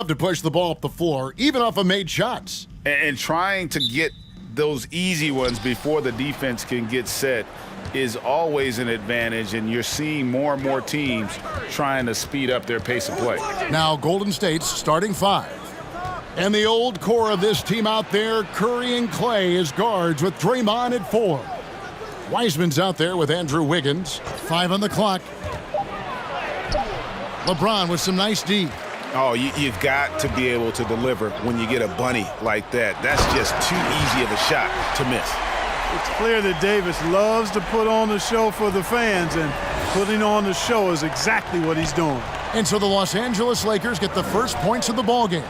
to push the ball up the floor, even off of made shots. And trying to get those easy ones before the defense can get set is always an advantage, and you're seeing more and more teams trying to speed up their pace of play. Now Golden State's starting five. And the old core of this team out there, Curry and Clay as guards with Draymond at 4. Wiseman's out there with Andrew Wiggins. 5 on the clock. LeBron with some nice D. Oh, you've got to be able to deliver when you get a bunny like that. That's just too easy of a shot to miss. It's clear that Davis loves to put on the show for the fans, and putting on the show is exactly what he's doing. And so the Los Angeles Lakers get the first points of the ballgame.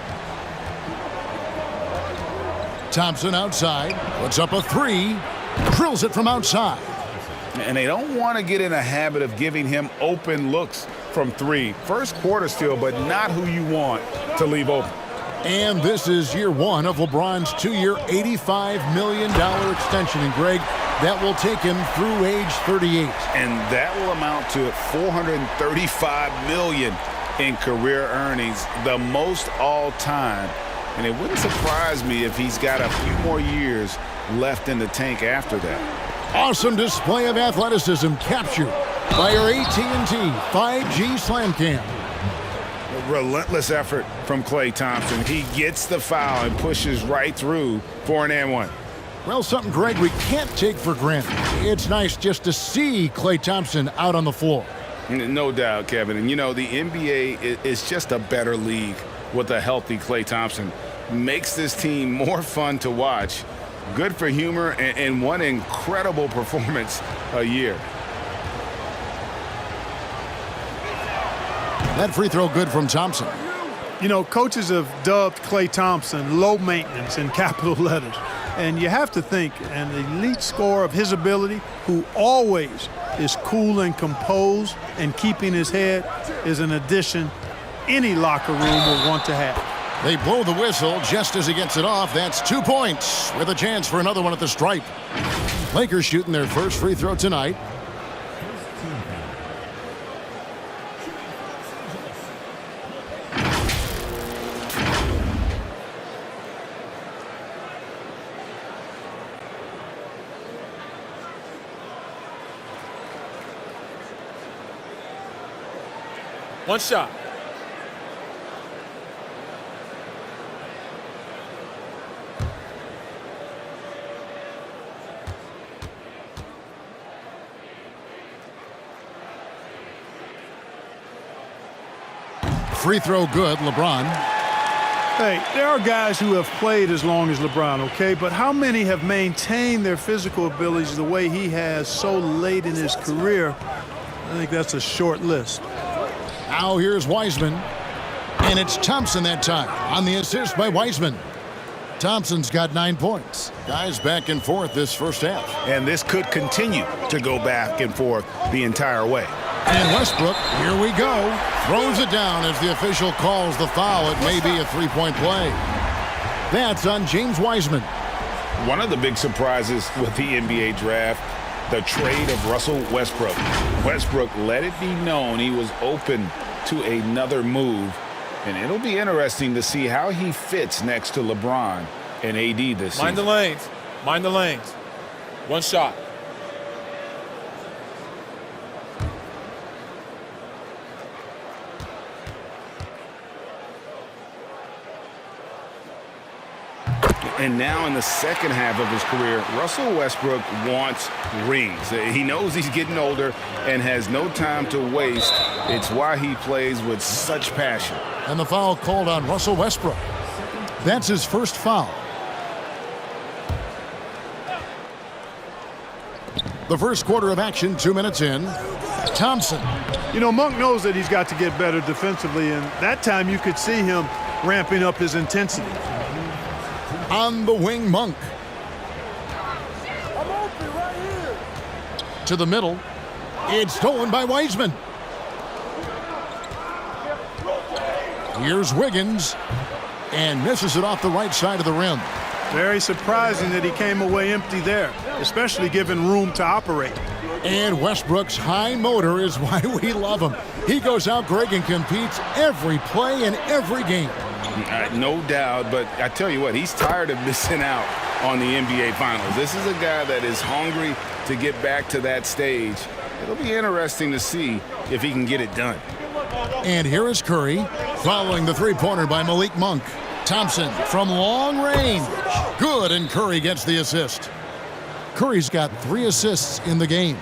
Thompson outside, puts up a 3, drills it from outside. And they don't want to get in a habit of giving him open looks from 3. First quarter still, but not who you want to leave open. And this is year 1 of LeBron's 2-year, $85 million extension. And Greg, that will take him through age 38. And that will amount to $435 million in career earnings, the most all time. And it wouldn't surprise me if he's got a few more years left in the tank after that. Awesome display of athleticism captured by our AT&T 5G Slam Cam. A relentless effort from Klay Thompson. He gets the foul and pushes right through for an and 1. Well, something, Greg, we can't take for granted. It's nice just to see Klay Thompson out on the floor. No doubt, Kevin. And, you know, the NBA is just a better league with a healthy Klay Thompson. Makes this team more fun to watch. Good for humor and one incredible performance a year. That free throw good from Thompson. You know, coaches have dubbed Klay Thompson low maintenance in capital letters. And you have to think an elite scorer of his ability, who always is cool and composed and keeping his head, is an addition any locker room will want to have. They blow the whistle just as he gets it off. That's 2 points with a chance for another one at the stripe. Lakers shooting their first free throw tonight. One shot. Free throw good, LeBron. Hey, there are guys who have played as long as LeBron, okay? But how many have maintained their physical abilities the way he has so late in his career? I think that's a short list. Now here's Wiseman. And it's Thompson that time on the assist by Wiseman. Thompson's got 9 points. Guys back and forth this first half. And this could continue to go back and forth the entire way. And Westbrook, here we go, throws it down as the official calls the foul. It may be a three-point play. That's on James Wiseman. One of the big surprises with the NBA draft, the trade of Russell Westbrook. Westbrook let it be known he was open to another move, and it'll be interesting to see how he fits next to LeBron and AD this season. Mind the lanes. Mind the lanes. One shot. And now in the second half of his career, Russell Westbrook wants rings. He knows he's getting older and has no time to waste. It's why he plays with such passion. And the foul called on Russell Westbrook. That's his first foul. The first quarter of action, 2 minutes in. Thompson. You know, Monk knows that he's got to get better defensively, and that time you could see him ramping up his intensity. On the wing, Monk. To the middle. It's stolen by Wiseman. Here's Wiggins. And misses it off the right side of the rim. Very surprising that he came away empty there, especially given room to operate. And Westbrook's high motor is why we love him. He goes out, Greg, and competes every play in every game. No doubt, but I tell you what, he's tired of missing out on the NBA Finals. This is a guy that is hungry to get back to that stage. It'll be interesting to see if he can get it done. And here is Curry, following the three-pointer by Malik Monk. Thompson from long range. Good, and Curry gets the assist. Curry's got 3 assists in the game.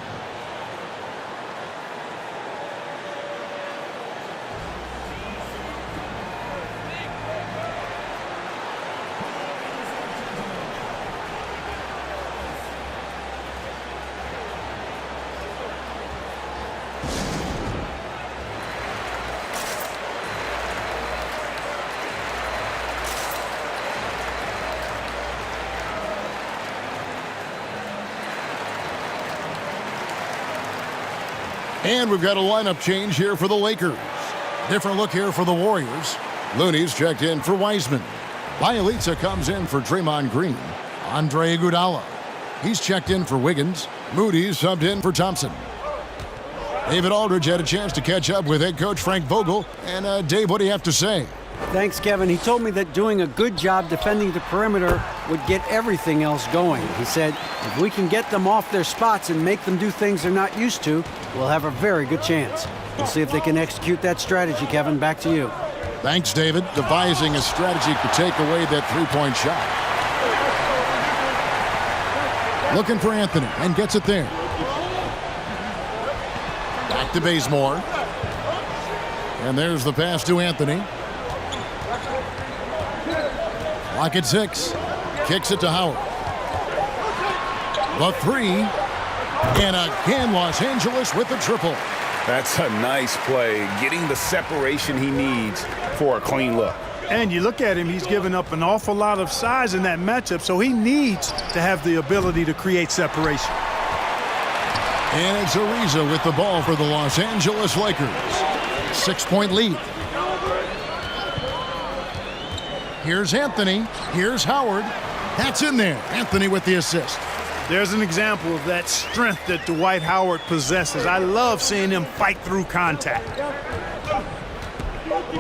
And we've got a lineup change here for the Lakers. Different look here for the Warriors. Looney's checked in for Wiseman. Bielitsa comes in for Draymond Green. Andre Iguodala. He's checked in for Wiggins. Moody's subbed in for Thompson. David Aldridge had a chance to catch up with head coach Frank Vogel. And Dave, what do you have to say? Thanks, Kevin. He told me that doing a good job defending the perimeter would get everything else going. He said, if we can get them off their spots and make them do things they're not used to, we'll have a very good chance. We'll see if they can execute that strategy, Kevin. Back to you. Thanks, David. Devising a strategy to take away that three-point shot. Looking for Anthony, and gets it there. Back to Bazemore. And there's the pass to Anthony. Lock at 6. Kicks it to Howard. The 3. And again, Los Angeles with the triple. That's a nice play, getting the separation he needs for a clean look. And you look at him, he's given up an awful lot of size in that matchup, so he needs to have the ability to create separation. And it's Ariza with the ball for the Los Angeles Lakers. 6-point lead. Here's Anthony. Here's Howard. That's in there. Anthony with the assist. There's an example of that strength that Dwight Howard possesses. I love seeing him fight through contact.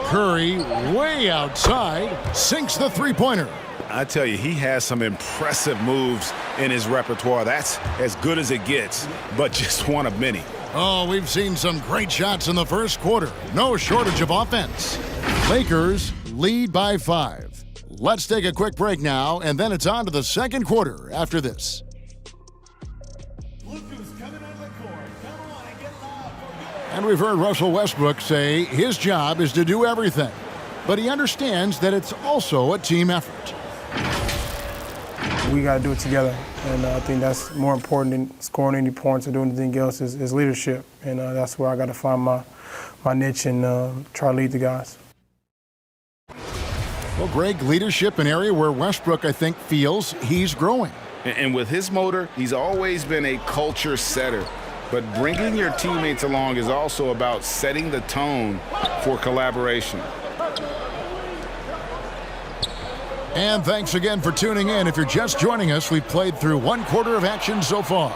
Curry way outside. Sinks the three-pointer. I tell you, he has some impressive moves in his repertoire. That's as good as it gets, but just one of many. Oh, we've seen some great shots in the first quarter. No shortage of offense. Lakers lead by 5. Let's take a quick break now, and then it's on to the second quarter after this. And we've heard Russell Westbrook say his job is to do everything, but he understands that it's also a team effort. We got to do it together, and I think that's more important than scoring any points or doing anything else is leadership, and that's where I got to find my niche and try to lead the guys. Well, Greg, leadership, an area where Westbrook, I think, feels he's growing. And with his motor, he's always been a culture setter. But bringing your teammates along is also about setting the tone for collaboration. And thanks again for tuning in. If you're just joining us, we've played through one quarter of action so far.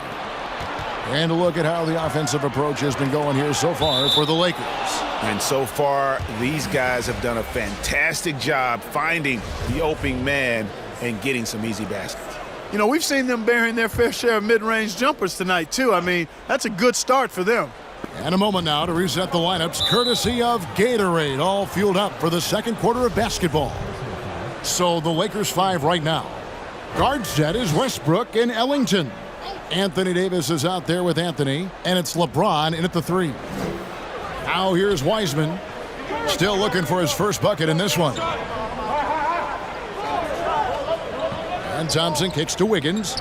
And a look at how the offensive approach has been going here so far for the Lakers. And so far, these guys have done a fantastic job finding the opening man and getting some easy baskets. You know, we've seen them bearing their fair share of mid-range jumpers tonight, too. I mean, that's a good start for them. And a moment now to reset the lineups, courtesy of Gatorade, all fueled up for the second quarter of basketball. So the Lakers 5 right now. Guard set is Westbrook and Ellington. Anthony Davis is out there with Anthony, and it's LeBron in at the 3. Now here's Wiseman, still looking for his first bucket in this one. And Thompson kicks to Wiggins.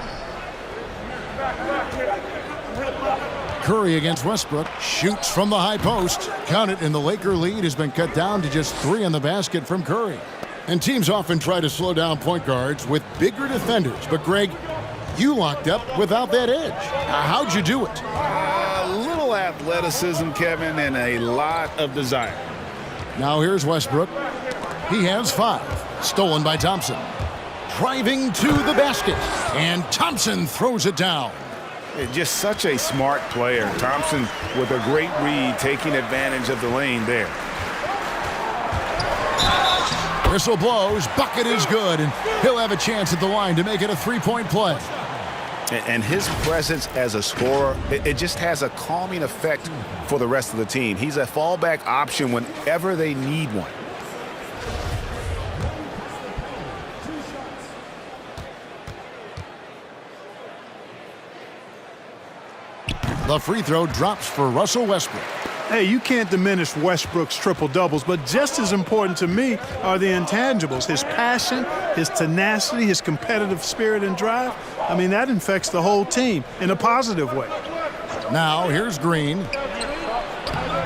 Curry against Westbrook, shoots from the high post. Count it, and the Laker lead has been cut down to just 3 in the basket from Curry. And teams often try to slow down point guards with bigger defenders. But, Greg, you locked up without that edge. How'd you do it? A little athleticism, Kevin, and a lot of desire. Now here's Westbrook. He has 5. Stolen by Thompson. Driving to the basket. And Thompson throws it down. Just such a smart player. Thompson with a great read, taking advantage of the lane there. Whistle blows, bucket is good, and he'll have a chance at the line to make it a three-point play. And his presence as a scorer, it just has a calming effect for the rest of the team. He's a fallback option whenever they need one. The free throw drops for Russell Westbrook. Hey, you can't diminish Westbrook's triple-doubles, but just as important to me are the intangibles. His passion, his tenacity, his competitive spirit and drive. I mean, that infects the whole team in a positive way. Now, here's Green.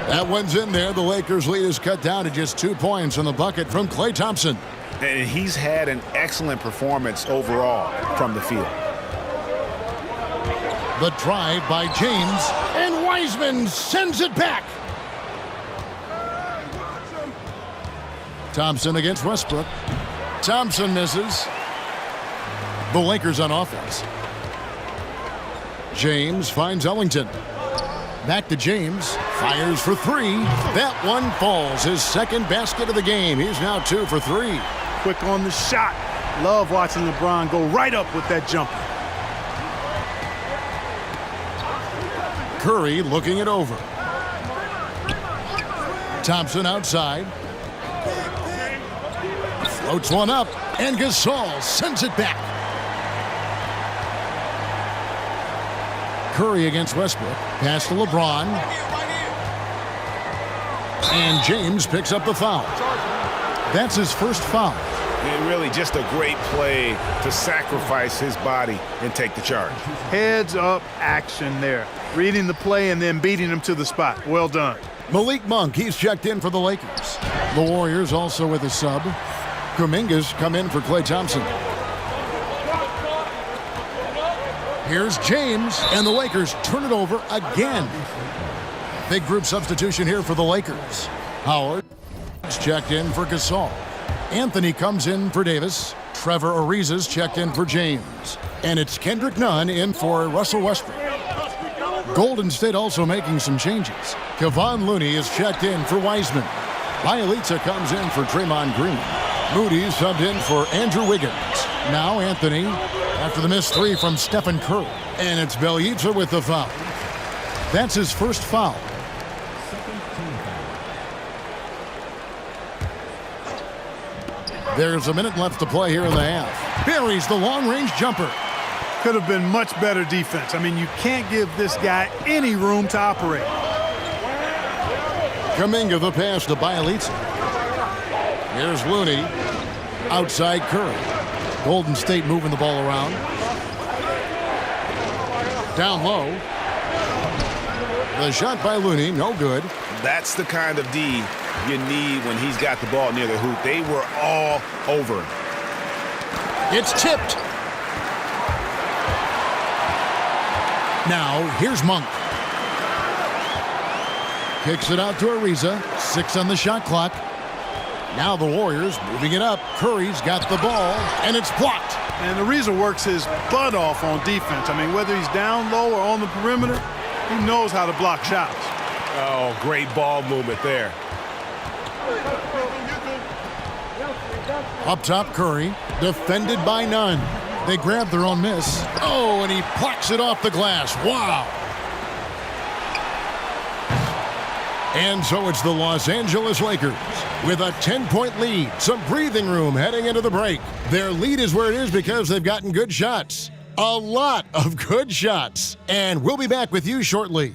That one's in there. The Lakers' lead is cut down to just 2 points on the bucket from Klay Thompson. And he's had an excellent performance overall from the field. The drive by James, and Wiseman sends it back. Thompson against Westbrook. Thompson misses. The Lakers on offense. James finds Ellington. Back to James. Fires for three. That one falls. His second basket of the game. He's now 2 for 3. Quick on the shot. Love watching LeBron go right up with that jumper. Curry looking it over. Thompson outside. Floats one up, and Gasol sends it back. Curry against Westbrook. Pass to LeBron. And James picks up the foul. That's his first foul. Really just a great play to sacrifice his body and take the charge. Heads up action there. Reading the play and then beating him to the spot. Well done. Malik Monk, he's checked in for the Lakers. The Warriors also with a sub. Kuminga's come in for Klay Thompson. Here's James, and the Lakers turn it over again. Big group substitution here for the Lakers. Howard is checked in for Gasol. Anthony comes in for Davis. Trevor Ariza's checked in for James. And it's Kendrick Nunn in for Russell Westbrook. Golden State also making some changes. Kevon Looney is checked in for Wiseman. Bielitsa comes in for Draymond Green. Moody subbed in for Andrew Wiggins. Now Anthony after the missed three from Stephen Curry. And it's Bielitsa with the foul. That's his first foul. There's a minute left to play here in the half. Buries the long-range jumper. Could have been much better defense. I mean, you can't give this guy any room to operate. Kuminga the pass to Bielitsa. Here's Looney. Outside Curry. Golden State moving the ball around. Down low. The shot by Looney, no good. That's the kind of D you need when he's got the ball near the hoop. They were all over him. It's tipped. Now, here's Monk. Kicks it out to Ariza. 6 on the shot clock. Now the Warriors moving it up. Curry's got the ball, and it's blocked. And Ariza works his butt off on defense. I mean, whether he's down low or on the perimeter, he knows how to block shots. Oh, great ball movement there. Up top, Curry, defended by Nunn. They grab their own miss. Oh, and he plucks it off the glass. Wow. And so it's the Los Angeles Lakers with a 10-point lead. Some breathing room heading into the break. Their lead is where it is because they've gotten good shots. A lot of good shots. And we'll be back with you shortly.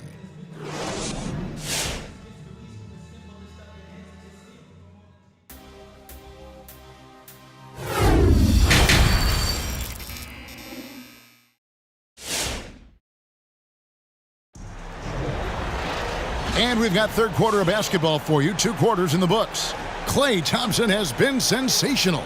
And we've got third quarter of basketball for you. 2 quarters in the books. Klay Thompson has been sensational.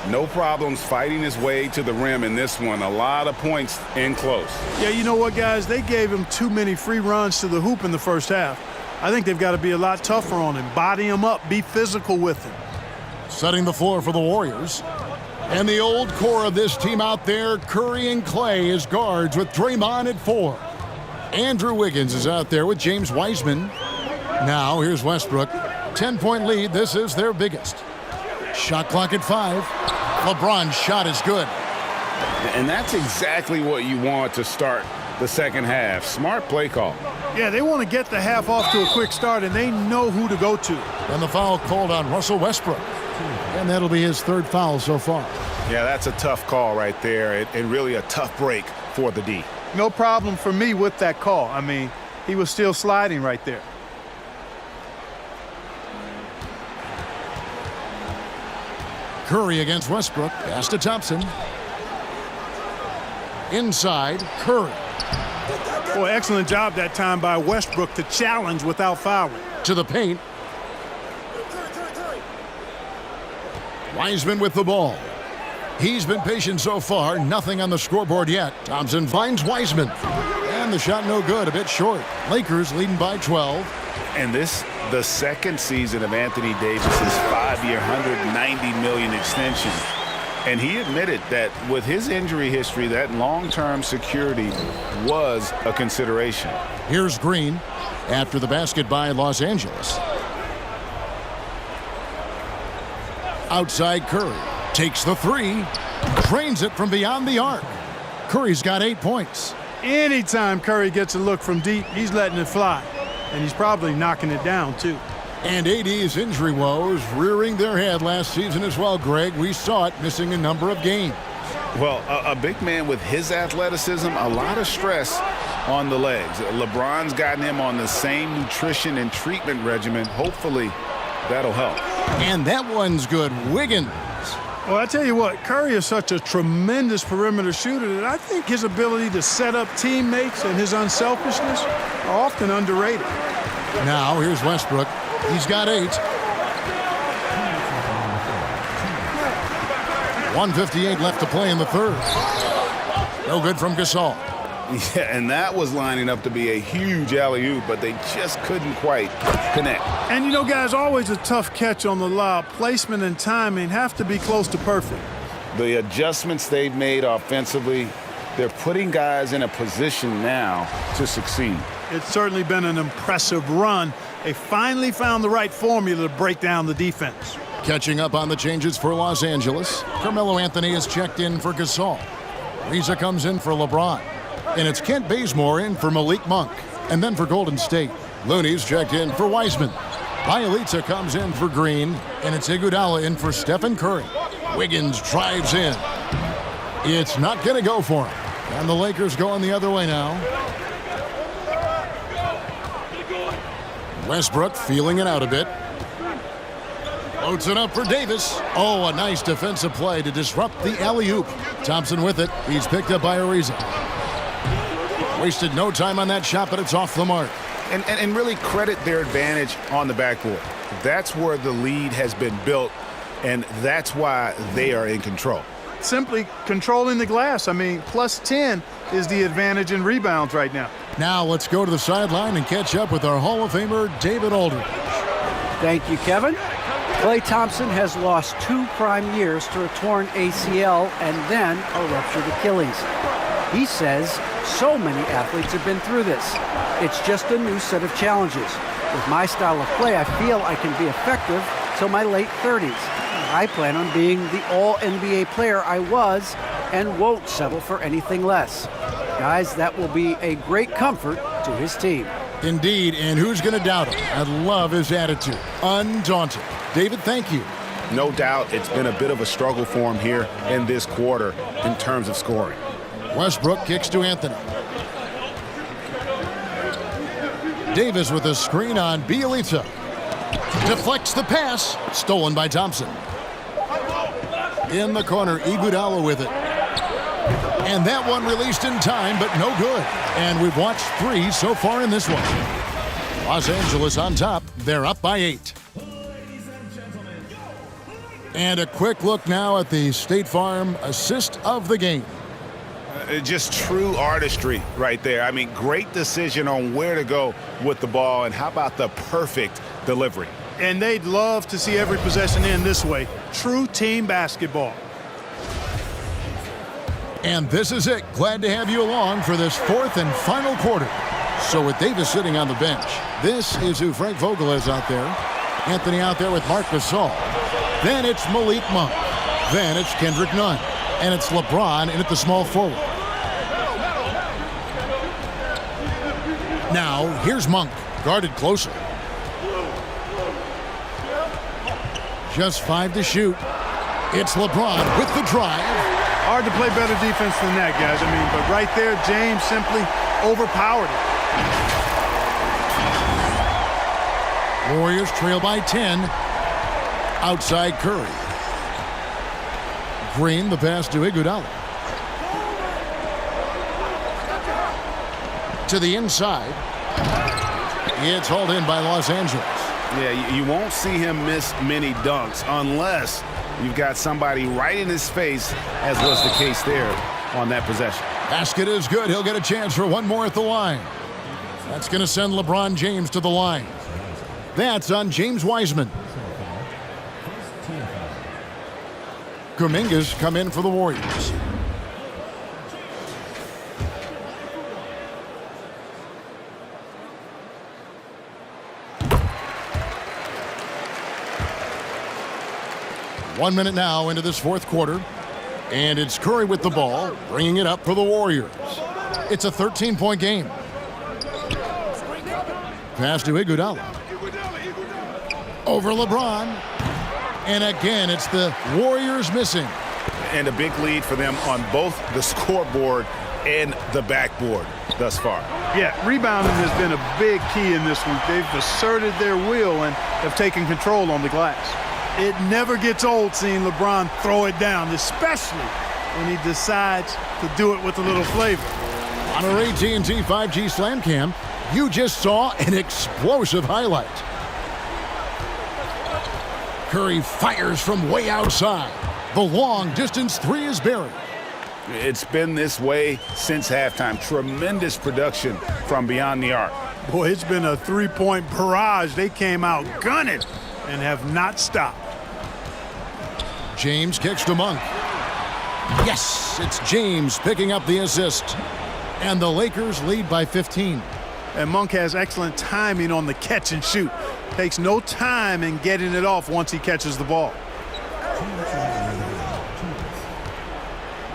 No problems fighting his way to the rim in this one. A lot of points in close. Yeah, you know what, guys? They gave him too many free runs to the hoop in the first half. I think they've got to be a lot tougher on him. Body him up. Be physical with him. Setting the floor for the Warriors. And the old core of this team out there, Curry and Klay as guards with Draymond at 4. Andrew Wiggins is out there with James Wiseman. Now here's Westbrook. 10-point lead. This is their biggest. Shot clock at 5. LeBron's shot is good. And that's exactly what you want to start the second half. Smart play call. Yeah, they want to get the half off to a quick start, and they know who to go to. And the foul called on Russell Westbrook. And that'll be his 3rd foul so far. Yeah, that's a tough call right there, and really a tough break for the D. No problem for me with that call. I mean, he was still sliding right there. Curry against Westbrook. Pass to Thompson. Inside, Curry. Boy, excellent job that time by Westbrook to challenge without fouling. To the paint. Wiseman with the ball. He's been patient so far. Nothing on the scoreboard yet. Thompson finds Wiseman. And the shot no good, a bit short. Lakers leading by 12. And this, the second season of Anthony Davis's 5-year, $190 million extension. And he admitted that with his injury history, that long-term security was a consideration. Here's Green after the basket by Los Angeles. Outside Curry. Takes the 3. Drains it from beyond the arc. Curry's got 8 points. Anytime Curry gets a look from deep, he's letting it fly. And he's probably knocking it down, too. And AD's injury woes rearing their head last season as well, Greg. We saw it missing a number of games. Well, a big man with his athleticism, a lot of stress on the legs. LeBron's gotten him on the same nutrition and treatment regimen. Hopefully, that'll help. And that one's good. Wiggins. Well, I tell you what, Curry is such a tremendous perimeter shooter that I think his ability to set up teammates and his unselfishness are often underrated. Now, here's Westbrook. He's got 8. 1:58 left to play in the 3rd. No good from Gasol. Yeah, and that was lining up to be a huge alley-oop, but they just couldn't quite connect. And you know, guys, always a tough catch on the lob. Placement and timing have to be close to perfect. The adjustments they've made offensively, they're putting guys in a position now to succeed. It's certainly been an impressive run. They finally found the right formula to break down the defense. Catching up on the changes for Los Angeles. Carmelo Anthony is checked in for Gasol. Riza comes in for LeBron. And it's Kent Bazemore in for Malik Monk. And then for Golden State, Looney's checked in for Wiseman. Bielitsa comes in for Green. And it's Iguodala in for Stephen Curry. Wiggins drives in. It's not going to go for him. And the Lakers going the other way now. Westbrook feeling it out a bit. Loads it up for Davis. Oh, a nice defensive play to disrupt the alley-oop. Thompson with it. He's picked up by Ariza. Wasted no time on that shot, but it's off the mark. And really credit their advantage on the backboard. That's where the lead has been built, and that's why they are in control. Simply controlling the glass. I mean, plus 10 is the advantage in rebounds right now. Now let's go to the sideline and catch up with our Hall of Famer, David Aldridge. Thank you, Kevin. Klay Thompson has lost 2 prime years to a torn ACL and then a ruptured Achilles. He says so many athletes have been through this. It's just a new set of challenges. With my style of play, I feel I can be effective till my late 30s. I plan on being the all-NBA player I was and won't settle for anything less. Guys, that will be a great comfort to his team. Indeed, and who's going to doubt him? I love his attitude. Undaunted. David, thank you. No doubt it's been a bit of a struggle for him here in this quarter in terms of scoring. Westbrook kicks to Anthony. Davis with a screen on Bielitsa. Deflects the pass. Stolen by Thompson. In the corner, Iguodala with it. And that one released in time, but no good. And we've watched 3 so far in this one. Los Angeles on top. They're up by 8. And a quick look now at the State Farm assist of the game. Just true artistry right there. I mean, great decision on where to go with the ball, and how about the perfect delivery? And they'd love to see every possession end this way. True team basketball. And this is it. Glad to have you along for this 4th and final quarter. So with Davis sitting on the bench, this is who Frank Vogel is out there. Anthony out there with Marc Gasol. Then it's Malik Monk. Then it's Kendrick Nunn. And it's LeBron in at the small forward. Now, here's Monk, guarded closer. Just 5 to shoot. It's LeBron with the drive. Hard to play better defense than that, guys. I mean, but right there, James simply overpowered it. Warriors trail by 10. Outside Curry. Green, the pass to Iguodala. To the inside. It's hauled in by Los Angeles. Yeah, you won't see him miss many dunks unless you've got somebody right in his face, as was the case there on that possession. Basket is good. He'll get a chance for one more at the line. That's going to send LeBron James to the line. That's on James Wiseman. Kuminga's come in for the Warriors. One minute now into this fourth quarter. And it's Curry with the ball, bringing it up for the Warriors. It's a 13-point game. Pass to Iguodala. Over LeBron. And again, it's the Warriors missing. And a big lead for them on both the scoreboard and the backboard thus far. Yeah, rebounding has been a big key in this one. They've asserted their will and have taken control on the glass. It never gets old seeing LeBron throw it down, especially when he decides to do it with a little flavor. On our AT&T 5G Slam Cam, you just saw an explosive highlight. Curry fires from way outside. The long-distance three is buried. It's been this way since halftime. Tremendous production from beyond the arc. Boy, it's been a three-point barrage. They came out gunning and have not stopped. James kicks to Monk. Yes, it's James picking up the assist. And the Lakers lead by 15. And Monk has excellent timing on the catch and shoot. Takes no time in getting it off once he catches the ball.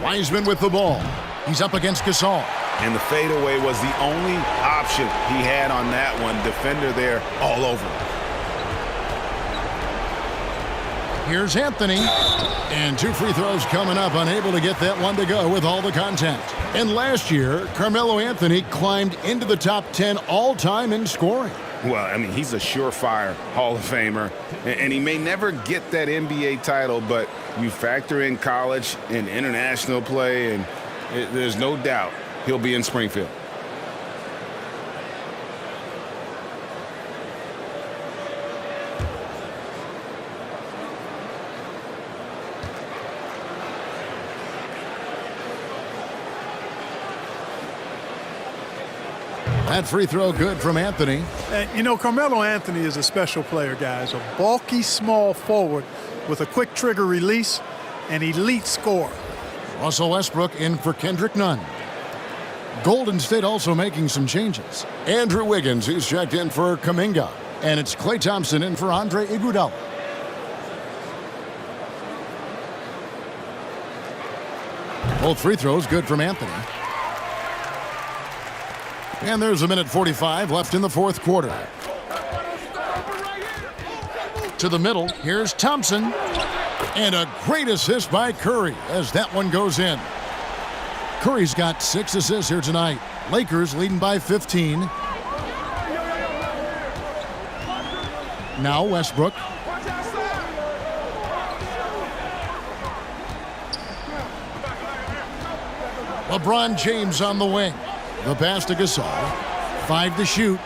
Wiseman with the ball. He's up against Gasol. And the fadeaway was the only option he had on that one. Defender there all over him. Here's Anthony. And 2 free throws coming up, unable to get that one to go with all the contact. And last year, Carmelo Anthony climbed into the top 10 all-time in scoring. Well, I mean, he's a surefire Hall of Famer, and he may never get that NBA title, but you factor in college and international play, and there's no doubt he'll be in Springfield. That free throw good from Anthony. You know, Carmelo Anthony is a special player, guys. A bulky, small forward with a quick trigger release, an elite scorer. Russell Westbrook in for Kendrick Nunn. Golden State also making some changes. Andrew Wiggins, who's checked in for Kuminga. And it's Klay Thompson in for Andre Iguodala. Both free throws good from Anthony. And there's a minute 45 left in the fourth quarter. To the middle, here's Thompson. And a great assist by Curry as that one goes in. Curry's got 6 assists here tonight. Lakers leading by 15. Now Westbrook. LeBron James on the wing. The pass to Gasol. 5 to shoot.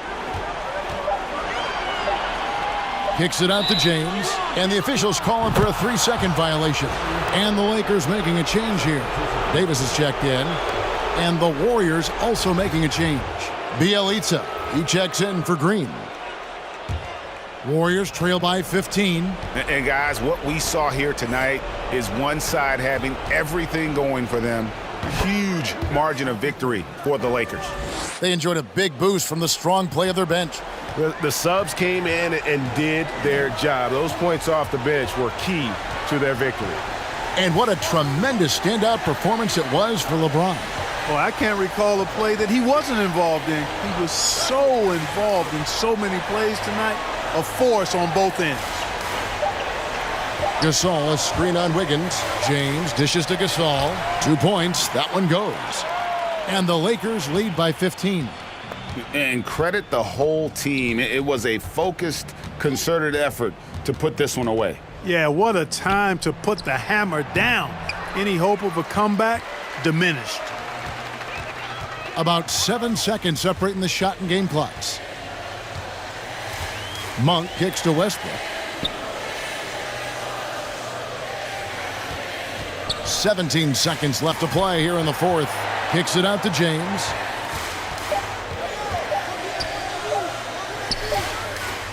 Kicks it out to James. And the officials calling for a 3-second violation. And the Lakers making a change here. Davis is checked in. And the Warriors also making a change. Bielitsa, he checks in for Green. Warriors trail by 15. And guys, what we saw here tonight is one side having everything going for them, huge margin of victory for the Lakers. They enjoyed a big boost from the strong play of their bench. The subs came in and did their job. Those points off the bench were key to their victory. And what a tremendous standout performance it was for LeBron. Well, I can't recall a play that he wasn't involved in. He was so involved in so many plays tonight, a force on both ends. Gasol, a screen on Wiggins. James dishes to Gasol. 2 points. That one goes. And the Lakers lead by 15. And credit the whole team. It was a focused, concerted effort to put this one away. Yeah, what a time to put the hammer down. Any hope of a comeback diminished. About 7 seconds separating the shot and game clocks. Monk kicks to Westbrook. 17 seconds left to play here in the fourth. Kicks it out to James.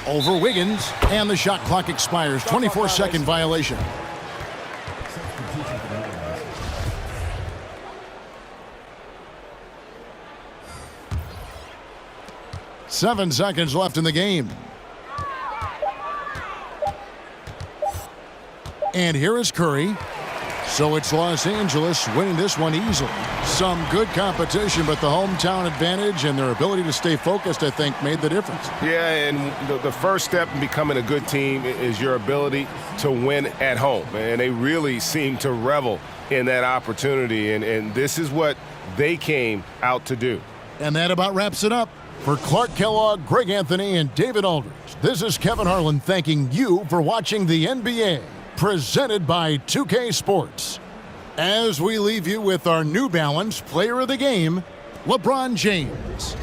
Over Wiggins, and the shot clock expires. 24-second violation. Seven seconds left in the game. And here is Curry. So it's Los Angeles winning this one easily. Some good competition, but the hometown advantage and their ability to stay focused, I think, made the difference. Yeah, and the first step in becoming a good team is your ability to win at home. And they really seem to revel in that opportunity, and this is what they came out to do. And that about wraps it up. For Clark Kellogg, Greg Anthony, and David Aldridge, this is Kevin Harlan thanking you for watching the NBA, presented by 2K Sports. As we leave you with our New Balance Player of the Game, LeBron James.